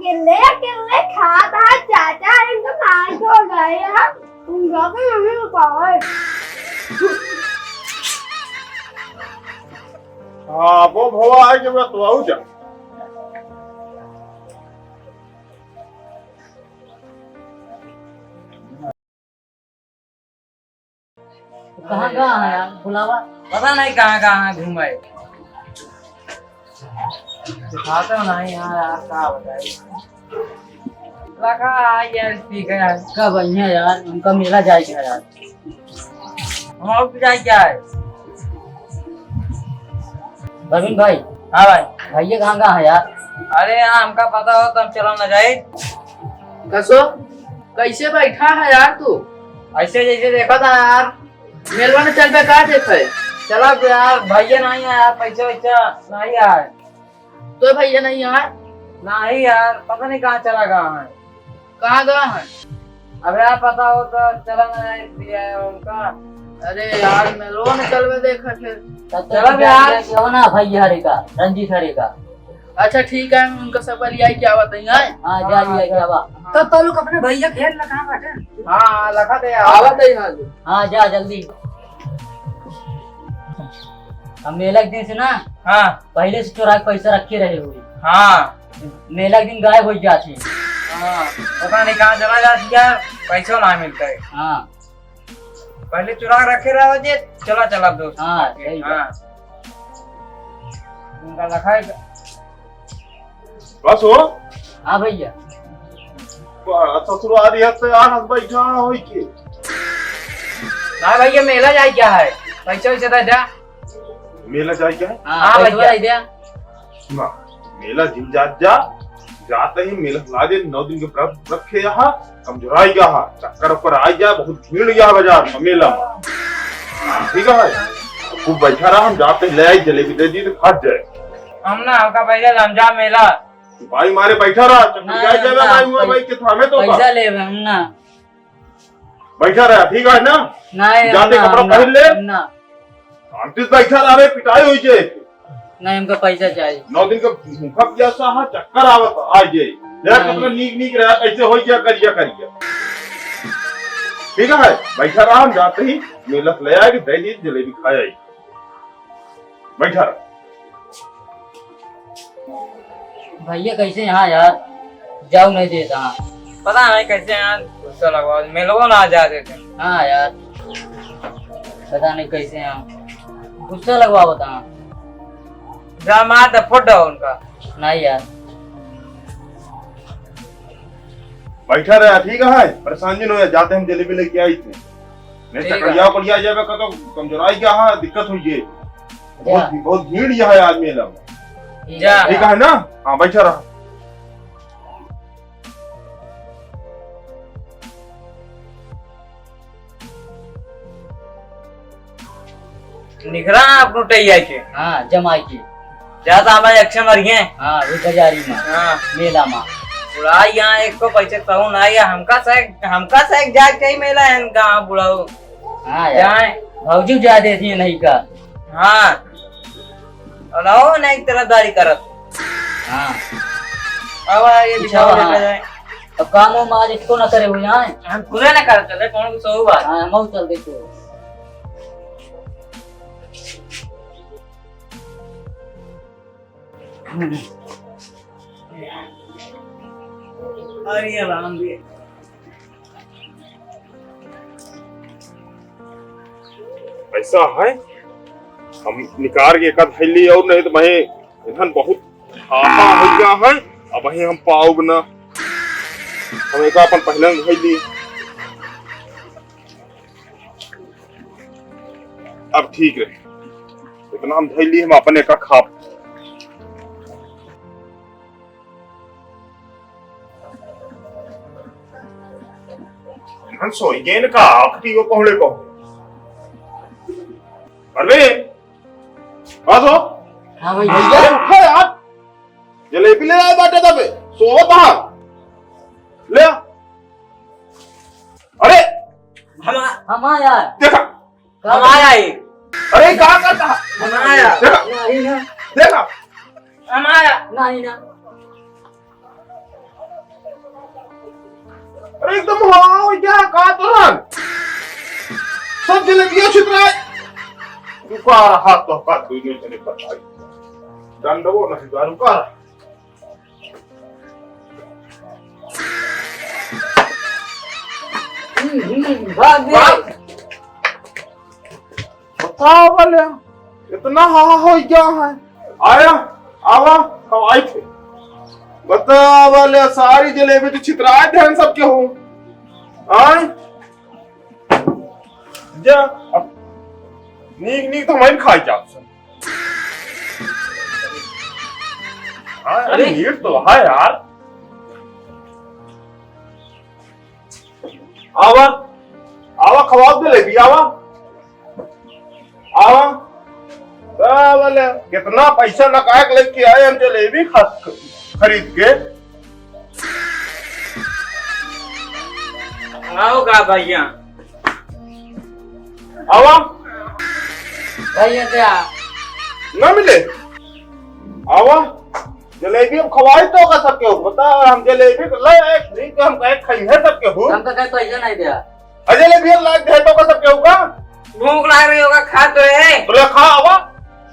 अकेले खाता है चाचा इनको नाच हो गए हैं उनका भी मम्मी बताओ हाँ वो भवा है कि मैं तो आऊँ जा कहाँ कहाँ है यार बुलावा पता नहीं कहाँ कहाँ घूमे दिखाते हो नहीं यार क्या बताइए लगा यार ठीक है यार क्या बढ़िया यार उनका मेला जाएगा यार हम और जाए क्या है प्रवीण भाई। हाँ भाई भैया कहाँ कहाँ है यार। अरे यार हमका पता हो तो हम चलो न जाए कसो कैसे बैठा है यार तू ऐसे जैसे देखा था यार मेलवा ने चल पे कहा देखे चला यार भैया नहीं है यार पैसा वैसा नहीं यार तो भैया नहीं यार नहीं यार पता नहीं कहाँ चला गया है कहाँ गया है। अब यार पता हो तो चला न दिया है उनका अरे यार मेलवा ने चल पे देखा थे चलो यार क्यों ना भैया हरे का रंजीत हरे का। अच्छा ठीक है उनका सब लिया क्या बताइए। हाँ जा लिया क्या बा तो लोग अपने भैया खेल लगा बैठे हाँ लगा दे आवत है हां हाँ जा जल्दी। हम मेला के दिन से ना हाँ पहले से चोरा के पैसा रखे रहे हुए हाँ मेला के दिन गायब हो जाते। हाँ पता नहीं कहाँ चला जाती यार पैसा ना मिलता है हाँ पहले चुरा रखे रहो जे चला चला दोस्त हाँ सही हाँ उनका रखा है बस हो हाँ भैया ससुर आ रही है तो यार हंस बैठा हो के ना भैया मेला जाए क्या है पैसा वैसे दे जा मेला जाए क्या है हाँ भैया। भैया ना मेला जिम जाते ही मेला ला दे 9 दिन के व्रत रखे यहाँ कमजोराई गया है चक्कर ऊपर आ गया बहुत भीड़ गया बाजार में मेला में ठीक है खूब बैठा रहा हम जाते ले आई जलेबी दे दी तो फट जाए हम ना हमका पैसा लमजा मेला भाई मारे बैठा रहा चक्कर क्या जाएगा भाई हुआ भाई के थामे तो पैसा ले हम ना बैठा रहा ठीक है ना नहीं जाते कपड़ा पहन ले ना शांति से बैठा रहा रे पिटाई हुई जे नहीं हमको पैसा चाहिए 9 दिन का भूखा प्यासा है चक्कर आवत आ जाए यार कितना नीक रहा कैसे हो गया करिया ठीक है बैठा रहा हम जाते ही मेला ले आए दे दी जलेबी खाया ही बैठा रहा भैया कैसे यहाँ यार जाऊ नहीं देता। पता नहीं कैसे यार गुस्सा लगवा मेलों ना आ जाते थे हाँ यार पता नहीं कैसे यहाँ गुस्सा लगवा बता जा मार दे फोटो उनका नहीं यार बैठा रहा ठीक है परेशान नहीं हो जाते हम जलेबी लेके आई थे नहीं ठीक है। चकरिया पड़िया जाएगा तो कमजोराई क्या है दिक्कत हुई है बहुत भीड़ यह है आज मेला में जा ठीक है ना हाँ बैठा रहा निखरा आप टूटे के हाँ जमाई की ज्यादा हमारे अक्षय मर गए हाँ वो बाजारी में हाँ मेला में बुढ़ाई यहाँ एक को पैसे कहूँ ना या हमका से एक जाग चाहिए मेला है कहाँ बुढ़ाऊ हाँ यार जाए भौजी जा देती है नहीं का हाँ और ना एक तरफदारी करत हाँ अब ये बिछाओ हाँ। लेके जाए अब काम वाम आज इसको न करे हुए यहाँ हम खुले ना कर चले कौन को सो बात हाँ मऊ चल देखो अरे राम भी ऐसा है हम निकार के कद हैली और नहीं तो वही इधन बहुत हाथा हो गया है अब वही हम पाओग ना हम एक अपन पहले हैली अब ठीक रहे इतना हम धैली हम अपने का खाप सोई गेन का आखती को पहुंचे को अरे आसो हाँ भाई अरे भैया उठा यार जलेबी ले आए बाटे तबे सोवत हा ले आ। अरे हम यार देखा हम आया ही अरे कहाँ करता हम आया देखा नहीं ना देखा हम आया नहीं ना अरे एकदम हाँ क्या कहा तुरंत सब जलेबियां छितराए रुका रहा तो का दुनिया चले पता दंडवो नहीं जा रुका भाग दे। बताओ वाले इतना हा हो क्या है आया आवा कब आई थे बता वाले सारी जलेबी तो छितराए थे सबके हो आए जा अब नीक नीक तो हमारी खाई जा अरे नीट तो है यार आवा आवा खवाब जलेबी आवा आवा वाले कितना पैसा लगा के लेके आए हम जलेबी खरीद के आओगा भैया आवा भैया क्या ना मिले आवा जलेबी हम खवाई तो का सबके हो बता हम जलेबी ले नहीं तो हम कहे खाई है सबके हो हमका कहीं पैसा नहीं दिया। जलेबी लाग दे तो का सबके होगा भूख लग रही होगा खा तो है बोले खा आवा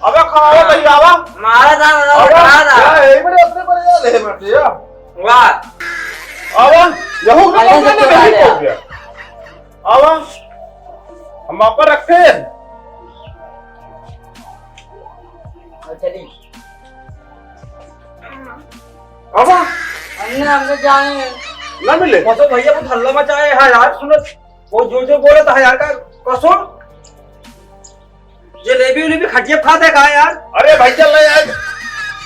अबे खा आवा कहीं आवा मारा था खा था एक बड़े अपने पर याद है मत या वाह आवा यहू का पैसा मैंने सबके नहीं आ हो गया आवा हम वहां पर रखे हैं चलिए आवा हमने जाने ना मिले कसो भैया कुछ हल्ला मचाए है यार सुनो वो जो जो बोले था यार का कसो जलेबी उलेबी खटिया खाते का यार अरे भाई चल रहे यार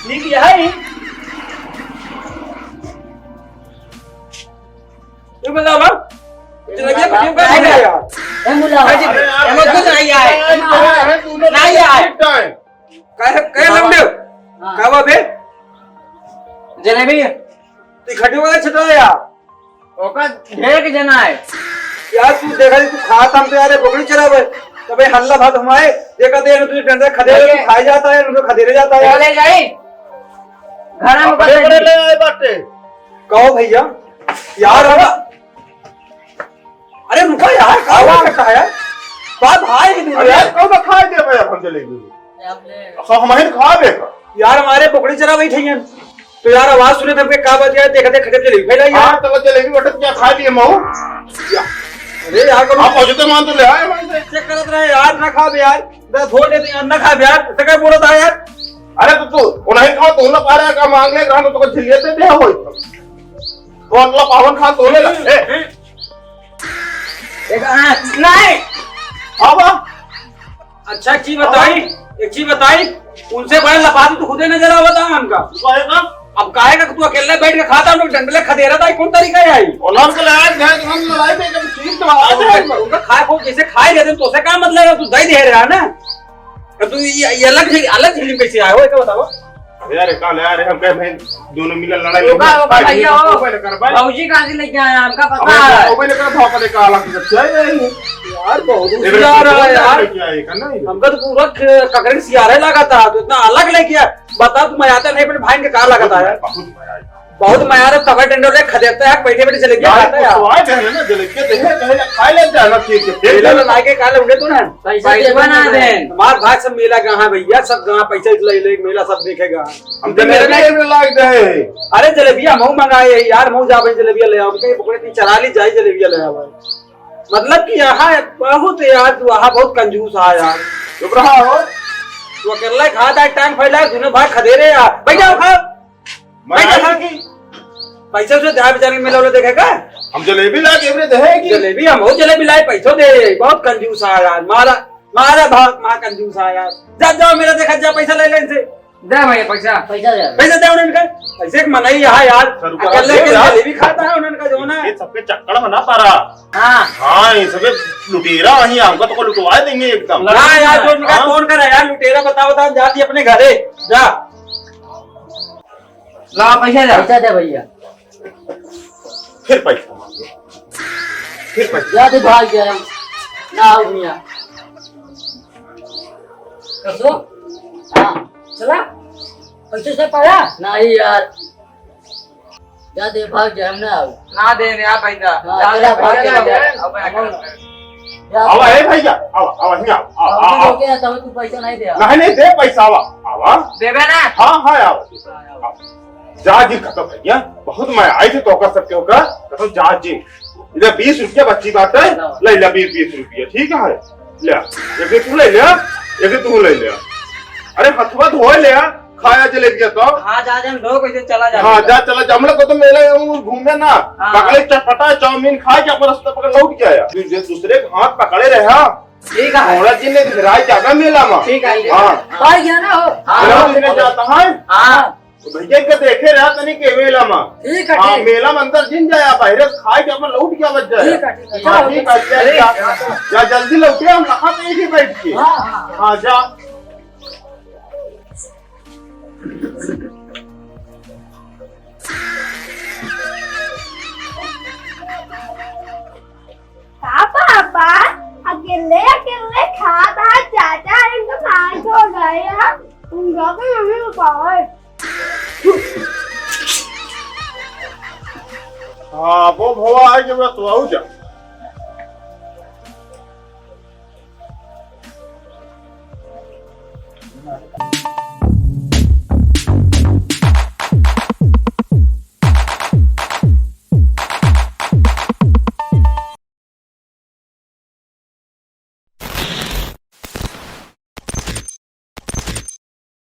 ठीक है ही तू बता बा जलेबी खटिया का है यार ए मुला हम कुछ नहीं आए नहीं आए कह लंबे का बा बे जलेबी तू खटिया वाला छटा यार ओका ढेर के जना है यार तू देखा तू खात हम तो यार बकरी चरावे तो भाई हल्ला भात हमारे देखा दे तुझे टेंशन खदेरे तू खाई जाता है उनको खदेरे जाता है ले जाई घर में बड़े बड़े ले आए बाटे कहो भैया यार अरे रुको यार कहो क्या है बात भाई अरे यार कब खा दे भाई हम जलेबी सब हमारे खा दे यार हमारे बकरी चरा बैठे हैं तो यार आवाज सुने थे हमके का बात यार देखा दे खदे जलेबी भाई यार हां तो जलेबी बटन क्या खा लिए मऊ अरे यार कब आप पहुंचते मान तो ले आए मान से चेक करत रहे यार ना खा यार धो दे यार ना खा यार तो क्या बोला था यार अरे तो तू उन्हें खा तो ना पा रहा का मांग ले रहा तो झिलिए दे दे होई तो अगला पावन खा तो ले ले एक नहीं आवा अच्छा एक चीज बताई उनसे बड़े लपाती तो खुदे नजर आवता हमका कहेगा अब काहेगा तू अकेले बैठ के खाता हम लोग डंडले खदेरा था कौन तरीका है आई ओलाम के लायक है हम लड़ाई पे एकदम चीज तो आ है उनका खाए को जैसे खाए रहते तो से क्या मतलब है तू दही दे रहा है ना तू ये अलग झिल्ली कैसे आए हो क्या बताओ यार काल यार हम कह भाई दोनों मिलकर लड़ाई होगा भैया हो पहले कर भाई बाबूजी कहां से लेके आए हमका पता है अब पहले कर धोखा दे काला की चाहिए यार बहुत यार यार क्या है करना ही हमका तो पूरा ककड़ी सियारे लगा था तो इतना अलग लेके आया बता तू मैं आता नहीं पर भाई के कार लगा था यार बहुत मजा आया बहुत मजा आ तवा टेंडर ले खदेरता है बैठे बैठे चले गया खाता यार स्वाद है ना जलेबी देखे कहे खा ले जाना चीज मेला लाके काले उड़े तू ना पैसा दे बना दे हमार भाग सब मेला कहां भैया सब कहां पैसा ले ले मेला सब देखेगा हम जलेबी में लाग दे अरे जलेबिया मऊ मंगाए यार मऊ जावे जलेबिया ले आओ कहीं पकड़े ती चरा ली जाए जलेबिया ले आओ मतलब कि यहाँ बहुत यार तू वहाँ बहुत कंजूस है यार चुप रहा हो तू अकेला खाता है टांग फैला दोनों भाई खदेरे यार बैठ जाओ खा पैसा से ध्यान बेचारे मेला वाले देखेगा हम जलेबी ला के दे जलेबी हम हो जलेबी लाए पैसों दे बहुत कंजूस है यार मारा भाग मां कंजूस है यार जा जाओ मेरा देखा जा पैसा ले ले इनसे दे भैया पैसा दे पैसा दे उनका ऐसे एक मनाई यहाँ यार अकेले के जलेबी खाता है उनका जो ना ये सबके चक्कर में ना पारा हां हाँ ये सबके लुटेरा वहीं हमको तो को लुटवा देंगे एकदम ना यार जो उनका कौन कर यार लुटेरा बताओ बता जाती अपने घरे जा ला पैसा दे भैया फिर पैसा मांगे फिर पैसा या तो भाग गया ना आओ मियां कसो हां चला पैसे से पाया नहीं यार क्या दे भाग जाए हमने आओ ना दे रे आप पैसा हाँ, जा चला, भाग चला, के चला। अब आवा ए भैया आवा हिया आवा हो गया तब तू पैसा नहीं दे नहीं दे पैसा आवा देबे ना हाँ आवा जा जी खत्म भैया बहुत मैं आई थे तोका सबके होगा खत्म जा जी इधर 20 रुपया बच्ची बात है ले ले 20 रुपया ठीक है ले एक तू ले ले एक तू ले ले अरे हथवा धो ले खाया जले गया तो हां जा जा लोग कैसे चला जा हाँ जा चला हम लोग को तो मेले घूमे ना हाँ। पकड़े चटपटा चाउमीन खा के अपना रास्ता पकड़ लौट गया दूसरे के हाथ पकड़े रहे ठीक है थोड़ा दिन ने गिराई जागा मेला में ठीक है हाँ भाग गया ना हो मेला दिन जाता है हां तो भैया के देखे रहा तनी के मेला में ठीक है हाँ ठीक मेला में अंदर जिन जाया बाहर खाए के अपना लौट गया बच जाए ठीक है, ठीक है। हाँ, ठीक है जा जल्दी लौटे हम कहाँ पे ही बैठ के हाँ हाँ हाँ जा पापा अकेले अकेले खाता है चाचा इनको नाच हो गए हैं उनका भी मम्मी पापा हाँ वो भवा है कि मैं तो आऊ जा